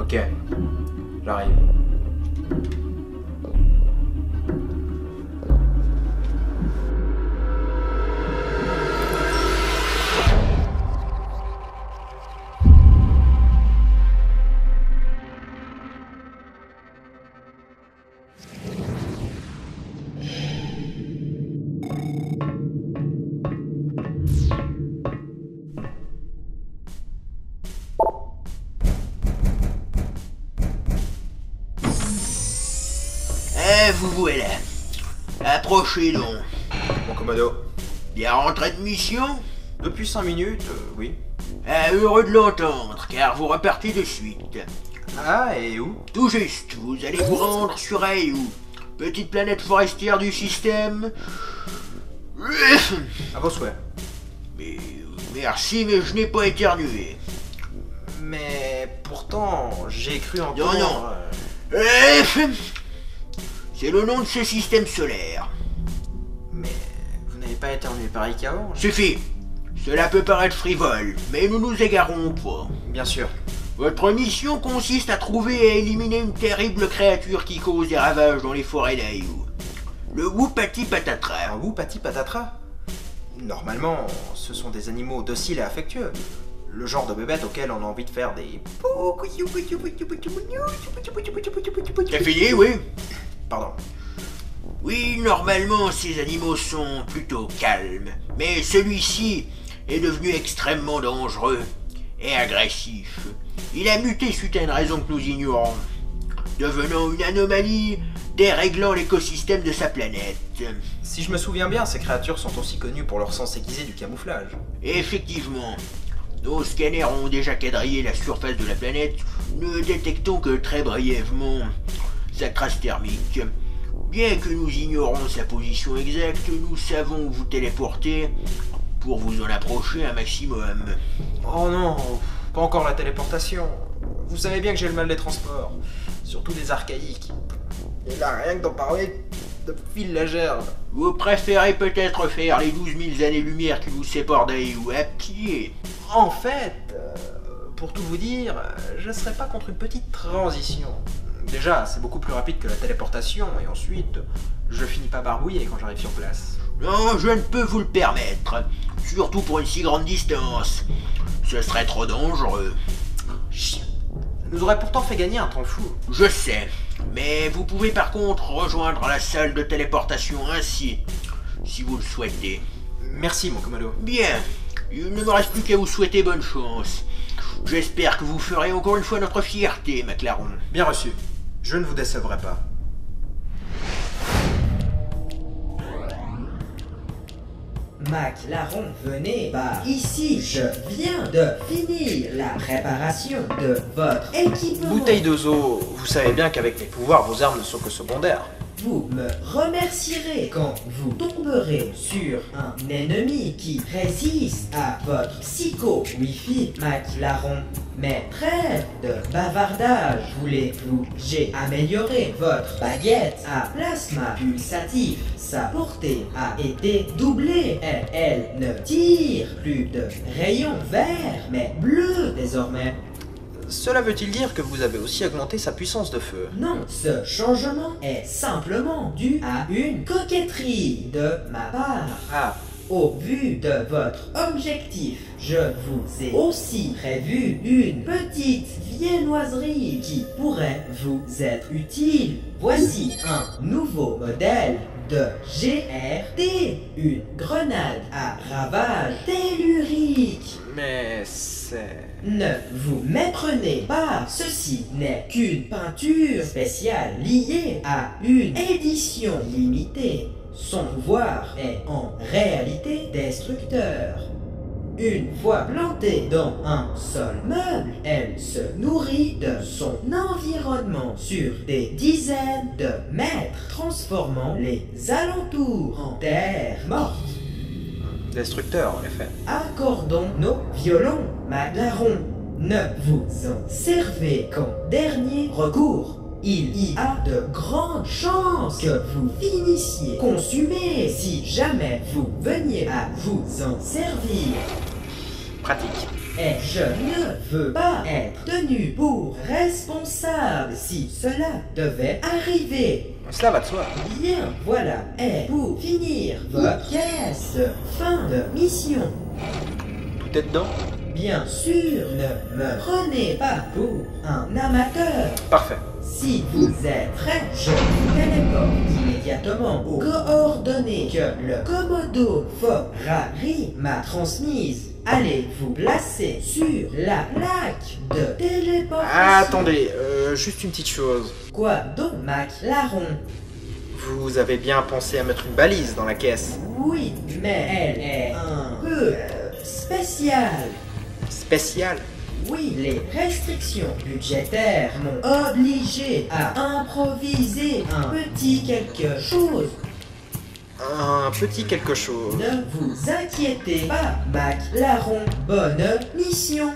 Ok, j'arrive. Vous voilà. Approchez donc. Mon Commodo. Bien rentré de mission? Depuis 5 minutes, oui. Heureux de l'entendre, car vous repartez de suite. Ah, et où? Tout juste, vous allez vous rendre sur Aeu, petite planète forestière du système. À vos souhaits. Mais merci, mais je n'ai pas éternué. Mais pourtant, j'ai cru entendre... Non. C'est le nom de ce système solaire. Mais vous n'avez pas éternué pareil qu'avant? Suffit. Cela peut paraître frivole, mais nous nous égarons pas. Bien sûr. Votre mission consiste à trouver et à éliminer une terrible créature qui cause des ravages dans les forêts d'Aeu. Le Whoopati Patatra. Un Whoopati Patatra? Normalement, ce sont des animaux dociles et affectueux. Le genre de bébête auquel on a envie de faire des... T'as fini, oui? Pardon. Oui, normalement, ces animaux sont plutôt calmes. Mais celui-ci est devenu extrêmement dangereux et agressif. Il a muté suite à une raison que nous ignorons, devenant une anomalie déréglant l'écosystème de sa planète. Si je me souviens bien, ces créatures sont aussi connues pour leur sens aiguisé du camouflage. Et effectivement, nos scanners ont déjà quadrillé la surface de la planète, ne détectons que très brièvement sa trace thermique. Bien que nous ignorons sa position exacte, nous savons où vous téléporter pour vous en approcher un maximum. Oh non, pas encore la téléportation. Vous savez bien que j'ai le mal des transports, surtout des archaïques. Et là, rien que d'en parler, de fil la gerbe. Vous préférez peut-être faire les 12 000 années-lumière qui vous séparent d'Aeu à pied. En fait, pour tout vous dire, je serais pas contre une petite transition. Déjà, c'est beaucoup plus rapide que la téléportation, et ensuite, je finis pas barbouillé quand j'arrive sur place. Non, je ne peux vous le permettre, surtout pour une si grande distance. Ce serait trop dangereux. Chien. Ça nous aurait pourtant fait gagner un temps fou. Je sais, mais vous pouvez par contre rejoindre la salle de téléportation ainsi, si vous le souhaitez. Merci, mon Commodo. Bien, il ne me reste plus qu'à vous souhaiter bonne chance. J'espère que vous ferez encore une fois notre fierté, McLaren. Bien reçu. Je ne vous décevrai pas. McLaren, venez par ici. Je viens de finir la réparation de votre équipement. Bouteille de zoo, vous savez bien qu'avec mes pouvoirs, vos armes ne sont que secondaires. Vous me remercierez quand vous tomberez sur un ennemi qui résiste à votre psycho-wifi, McLaren. Mais trêve de bavardage, voulez-vous? J'ai amélioré votre baguette à plasma pulsatif. Sa portée a été doublée et elle ne tire plus de rayons verts, mais bleus désormais. Cela veut-il dire que vous avez aussi augmenté sa puissance de feu? Non, ce changement est simplement dû à une coquetterie de ma part. Ah, Au vu de votre objectif, je vous ai aussi prévu une petite viennoiserie qui pourrait vous être utile. Voici un nouveau modèle de GRT, une grenade à ravage tellurique. mais c'est... Ne vous méprenez pas, ceci n'est qu'une peinture spéciale liée à une édition limitée. Son pouvoir est en réalité destructeur. Une fois plantée dans un sol meuble, elle se nourrit de son environnement sur des dizaines de mètres, transformant les alentours en terre morte. destructeur, en effet. Accordons nos violons, McLaren. Ne vous en servez qu'en dernier recours. Il y a de grandes chances que vous finissiez consumé si jamais vous veniez à vous en servir. Pratique. Et je ne veux pas être tenu pour responsable si cela devait arriver. Cela va de soi. Bien, voilà. Et pour finir votre caisse, fin de mission. Tout est dedans? Bien sûr, ne me prenez pas pour un amateur. Parfait. Si vous êtes prêt, je vous téléporte immédiatement aux coordonnées que le Commodo Ferrari m'a transmises. Allez vous placer sur la plaque de téléportation. Attendez, juste une petite chose. Quoi donc, Mac Larron? Vous avez bien pensé à mettre une balise dans la caisse? Oui, mais elle est un peu spéciale. Spéciale? Oui, les restrictions budgétaires m'ont obligé à improviser un petit quelque chose. Un petit quelque chose. Ne vous inquiétez pas, Mac Larron, bonne mission.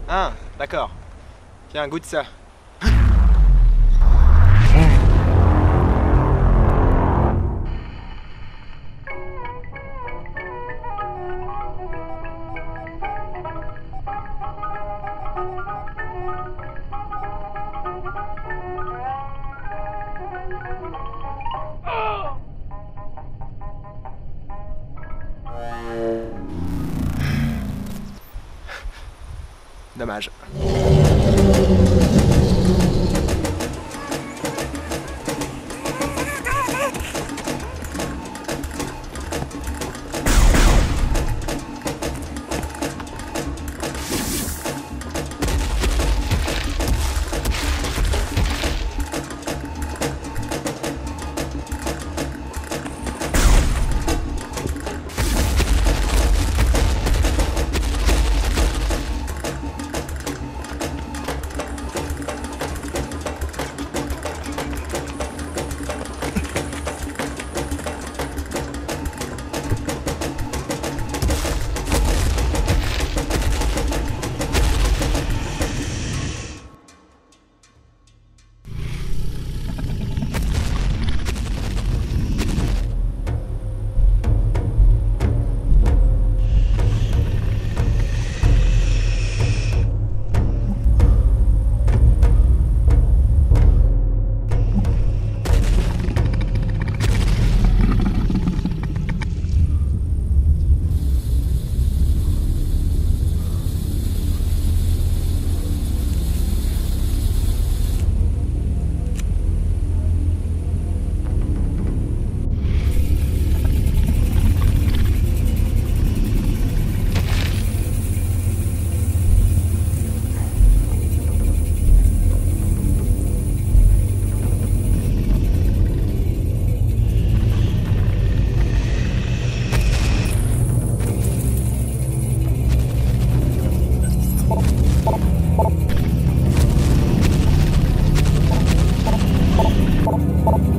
Ah, d'accord. Tiens, goûte ça. Dommage.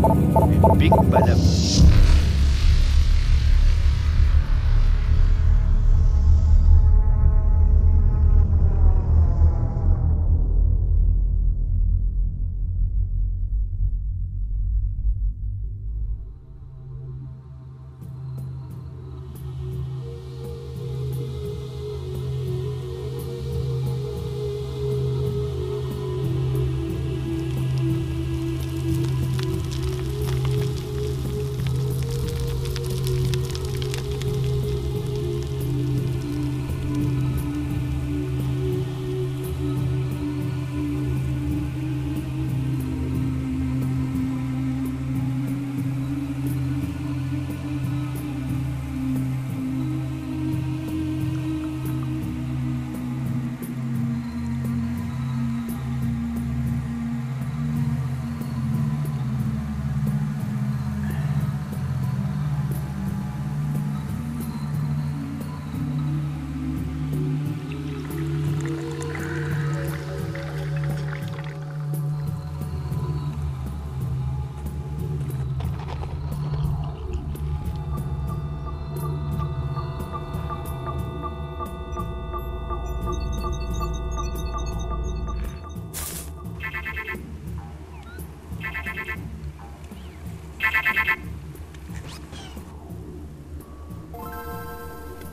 Une big madame.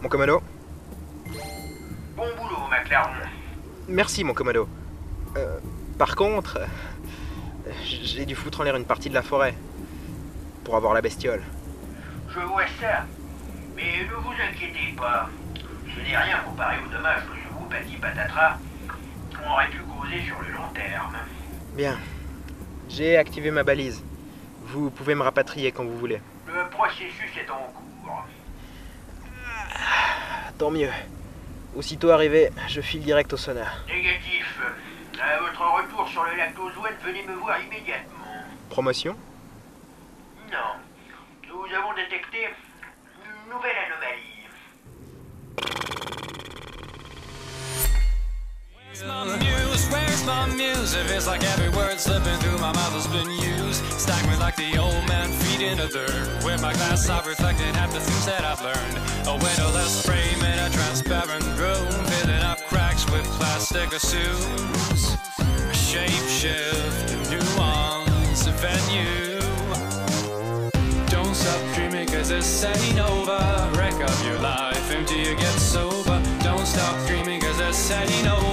Mon Komodo. Bon boulot, McLaren. Merci, mon Komodo. Par contre, j'ai dû foutre en l'air une partie de la forêt pour avoir la bestiole. Je vois ça. Mais ne vous inquiétez pas. Ce n'est rien comparé aux dommages que ce groupe petit patatras aurait pu causer sur le long terme. Bien. J'ai activé ma balise. Vous pouvez me rapatrier quand vous voulez. Le processus est en cours. Tant mieux. Aussitôt arrivé, je file direct au sonar. Négatif. À votre retour sur le lac d'Ozwen, venez me voir immédiatement. Promotion? Non. Nous avons détecté une nouvelle anomalie. Where's my muse? If it's like every word slipping through my mouth has been used. Stack me like the old man feet in the dirt. With my glass I've reflected half the things that I've learned. A windowless frame in a transparent room, filling up cracks with plastic assumes. A shape shift, a nuance, a venue. Don't stop dreaming cause this ain't over. Wreck up your life until you get sober. Don't stop dreaming cause this ain't over.